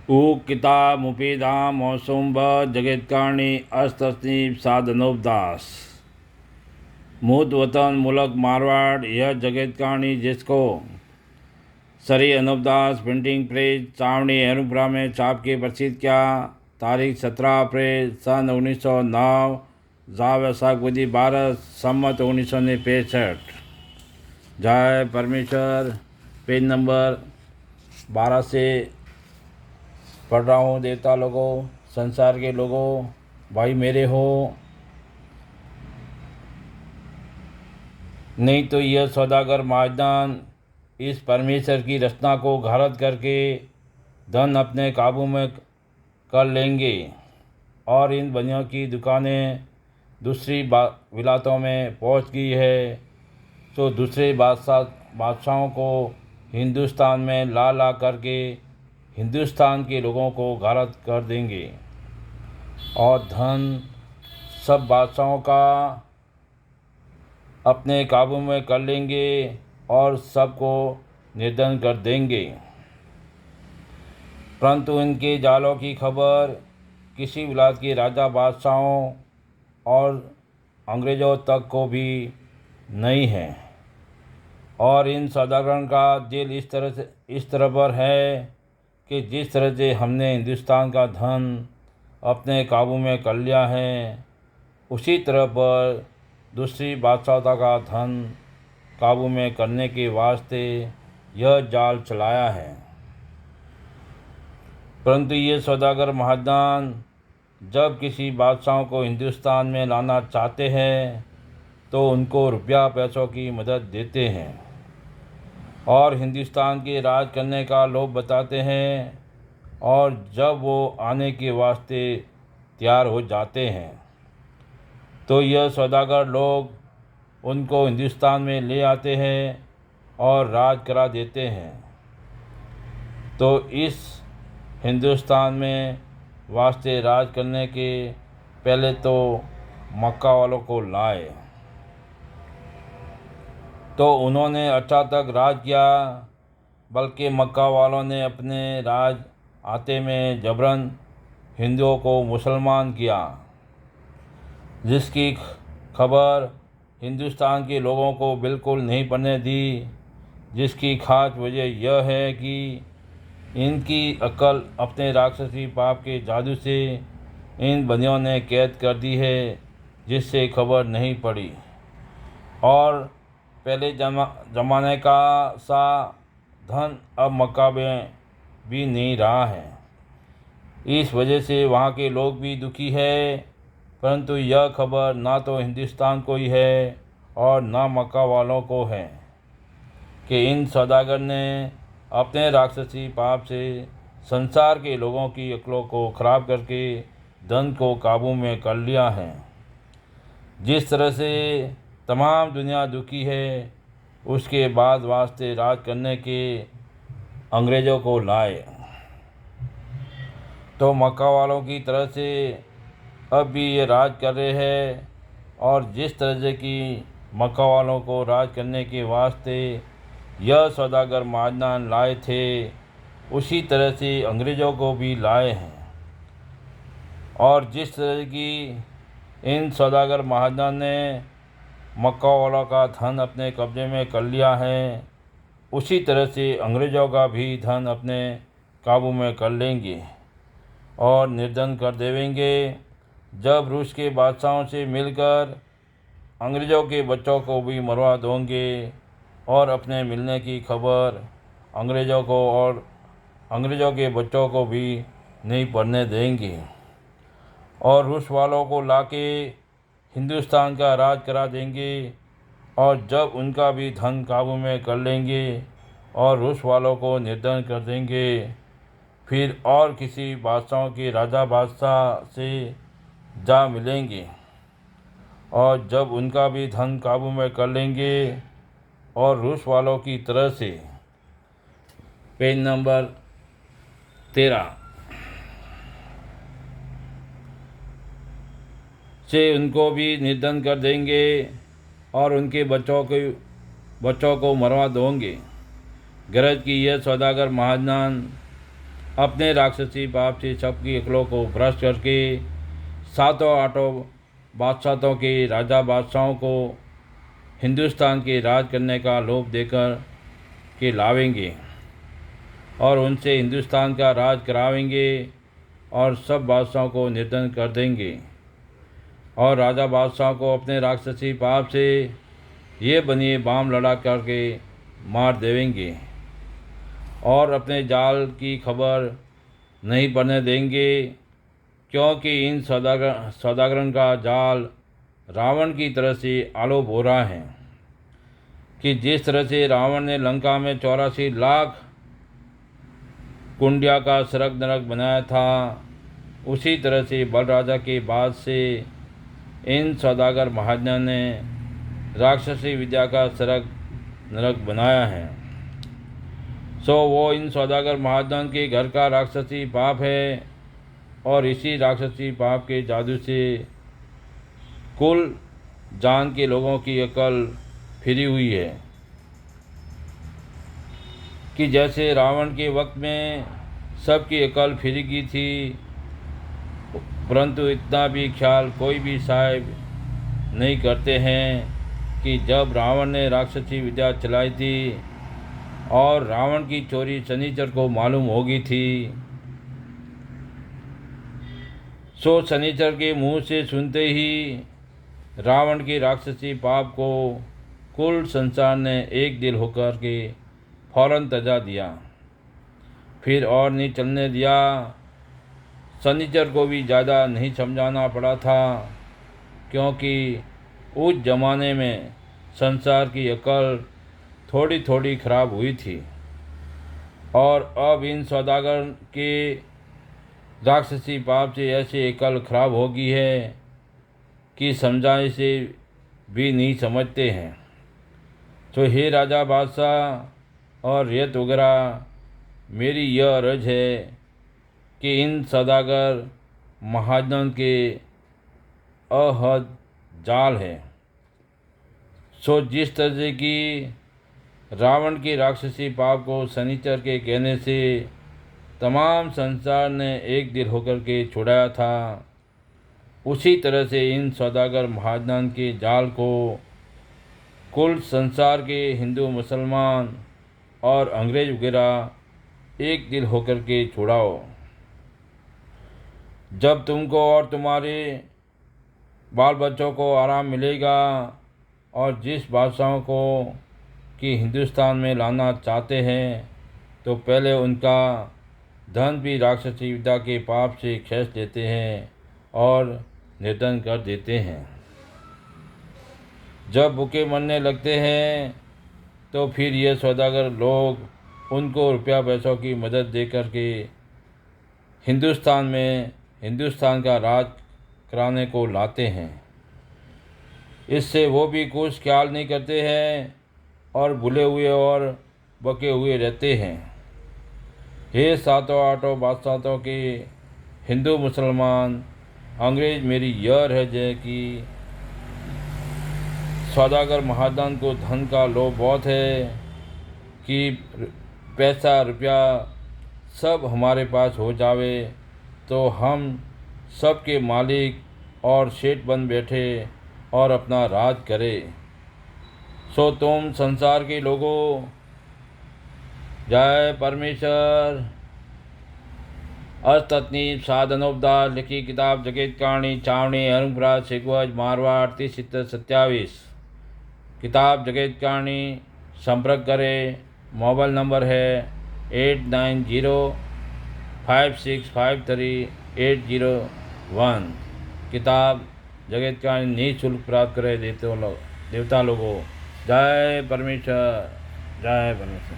उक्कितामुपेदां मौसुम्ब जगत्कारणी अस्तस्नीप साधनोपदास। मूत वतन मुलक मारवाड़ यह जगत्कारणी जिसको सरी अनुपदास प्रिंटिंग प्रेस चावनी एरुपुरा में छाप के प्रसिद्ध किया। तारीख 17 अप्रैल सन 1909 जा वैशाख विधि 12 सम्मत 1965। जय परमेश्वर। पेज नंबर 12 से पढ़ रहा हूँ। देवता लोगों, संसार के लोगों, भाई मेरे हो, नहीं तो यह सौदागर महाजन इस परमेश्वर की रचना को घारत करके धन अपने काबू में कर लेंगे और इन बनियों की दुकानें दूसरी विलायतों में पहुंच गई है, तो दूसरे बादशाहों को हिंदुस्तान में ला ला करके हिंदुस्तान के लोगों को गारत कर देंगे और धन सब बादशाहों का अपने काबू में कर लेंगे और सबको निर्धन कर देंगे। परंतु इनके जालों की खबर किसी विलायत के राजा बादशाहों और अंग्रेज़ों तक को भी नहीं है और इन सौदागरों का दिल इस तरह पर है कि जिस तरह से हमने हिंदुस्तान का धन अपने काबू में कर लिया है, उसी तरह पर दूसरी बादशाहता का धन काबू में करने के वास्ते यह जाल चलाया है। परंतु ये सौदागर महाजन जब किसी बादशाह को हिंदुस्तान में लाना चाहते हैं तो उनको रुपया पैसों की मदद देते हैं और हिंदुस्तान के राज करने का लोभ बताते हैं, और जब वो आने के वास्ते तैयार हो जाते हैं तो यह सौदागर लोग उनको हिंदुस्तान में ले आते हैं और राज करा देते हैं। तो इस हिंदुस्तान में वास्ते राज करने के पहले तो मक्का वालों को लाए, तो उन्होंने अच्छा तक राज किया, बल्कि मक्का वालों ने अपने राज आते में जबरन हिंदुओं को मुसलमान किया, जिसकी खबर हिंदुस्तान के लोगों को बिल्कुल नहीं पड़ने दी। जिसकी खास वजह यह है कि इनकी अक्ल अपने राक्षसी पाप के जादू से इन बंदियों ने कैद कर दी है, जिससे खबर नहीं पड़ी और पहले जमाने का सा धन अब मक्का में भी नहीं रहा है। इस वजह से वहाँ के लोग भी दुखी है, परंतु यह खबर ना तो हिंदुस्तान को ही है और ना मक्का वालों को है कि इन सौदागर ने अपने राक्षसी पाप से संसार के लोगों की अक्लों को खराब करके धन को काबू में कर लिया है। जिस तरह से तमाम दुनिया दुखी है, उसके बाद वास्ते राज करने के अंग्रेज़ों को लाए, तो मक्का वालों की तरह से अब भी ये राज कर रहे हैं और जिस तरह से कि मक्का वालों को राज करने के वास्ते यह सौदागर महाजन लाए थे, उसी तरह से अंग्रेज़ों को भी लाए हैं और जिस तरह की इन सौदागर महाजन ने मक्का वालों का धन अपने कब्जे में कर लिया है, उसी तरह से अंग्रेज़ों का भी धन अपने काबू में कर लेंगे और निर्धन कर देवेंगे। जब रूस के बादशाहों से मिलकर अंग्रेज़ों के बच्चों को भी मरवा देंगे और अपने मिलने की खबर अंग्रेज़ों को और अंग्रेज़ों के बच्चों को भी नहीं पढ़ने देंगे और रूस वालों को लाके हिंदुस्तान का राज करा देंगे और जब उनका भी धन काबू में कर लेंगे और रूस वालों को निर्धन कर देंगे, फिर और किसी बादशाहों के राजा बादशाह से जा मिलेंगे और जब उनका भी धन काबू में कर लेंगे और रूस वालों की तरह से। पेज नंबर 13 से उनको भी निर्धन कर देंगे और उनके बच्चों को मरवा देंगे। गरज की यह सौदागर महाजन अपने राक्षसी पाप से सबकी अकलों को भ्रष्ट करके सातों आठों बादशाहों के राजा बादशाहों को हिंदुस्तान के राज करने का लोभ देकर के लावेंगे और उनसे हिंदुस्तान का राज करावेंगे और सब बादशाहों को निर्धन कर देंगे और राजा बादशाह को अपने राक्षसी पाप से ये बनिए बाम लड़ा करके मार देवेंगे और अपने जाल की खबर नहीं पड़ने देंगे, क्योंकि इन सौदागरन का जाल रावण की तरह से आलोप हो रहा है कि जिस तरह से रावण ने लंका में 84 लाख कुंडिया का सरक नरक बनाया था, उसी तरह से बलराजा के बाद से इन सौदागर महाजनों ने राक्षसी विद्या का सरक नरक बनाया है। सो वो इन सौदागर महाजन के घर का राक्षसी पाप है और इसी राक्षसी पाप के जादू से कुल जान के लोगों की अकल फिरी हुई है कि जैसे रावण के वक्त में सबकी अकल फिरी गई थी, परंतु इतना भी ख्याल कोई भी साहिब नहीं करते हैं कि जब रावण ने राक्षसी विद्या चलाई थी और रावण की चोरी शनिचर को मालूम हो गई थी, सो शनिचर के मुंह से सुनते ही रावण के राक्षसी पाप को कुल संसार ने एक दिल होकर के फौरन तजा दिया, फिर और नहीं चलने दिया। शनिचर को भी ज़्यादा नहीं समझाना पड़ा था, क्योंकि उस जमाने में संसार की अकल थोड़ी थोड़ी खराब हुई थी और अब इन सौदागर के राक्षसी पाप से ऐसी अकल खराब हो गई है कि समझाने से भी नहीं समझते हैं। तो हे राजा बादशाह और रेत वगैरह, मेरी यह अर्ज है कि इन सौदागर महाजन के अहद जाल है। सो जिस तरह की रावण के राक्षसी पाप को शनिचर के कहने से तमाम संसार ने एक दिल होकर के छुड़ाया था, उसी तरह से इन सौदागर महाजन के जाल को कुल संसार के हिंदू मुसलमान और अंग्रेज वगैरह एक दिल होकर के छुड़ाओ। जब तुमको और तुम्हारे बाल बच्चों को आराम मिलेगा और जिस बादशाहों को कि हिंदुस्तान में लाना चाहते हैं, तो पहले उनका धन भी राक्षसी विद्या के पाप से खींच लेते हैं और निर्धन कर देते हैं। जब भूखे मरने लगते हैं तो फिर ये सौदागर लोग उनको रुपया पैसों की मदद दे कर के हिंदुस्तान का राज कराने को लाते हैं। इससे वो भी कुछ ख्याल नहीं करते हैं और भूले हुए और बके हुए रहते हैं। हे सातों आठों बादशाहों के हिंदू मुसलमान अंग्रेज, मेरी यह अर्ज है कि सौदागर महाजन को धन का लोभ बहुत है कि पैसा रुपया सब हमारे पास हो जावे तो हम सब के मालिक और सेठ बन बैठे और अपना राज करें। सो तुम संसार के लोगों, जय परमेश्वर। अस्तनीप साधनोपदार लिखी किताब जगत कहानी छावनी हरंगपुरा सिगवज मारवाड़ 30-27। किताब जगत कहानी संपर्क करें। मोबाइल नंबर है 8905653801। किताब जगत कहानी निःशुल्क प्राप्त करें देवता लोगों। जय परमेश्वर, जय परमेश्वर।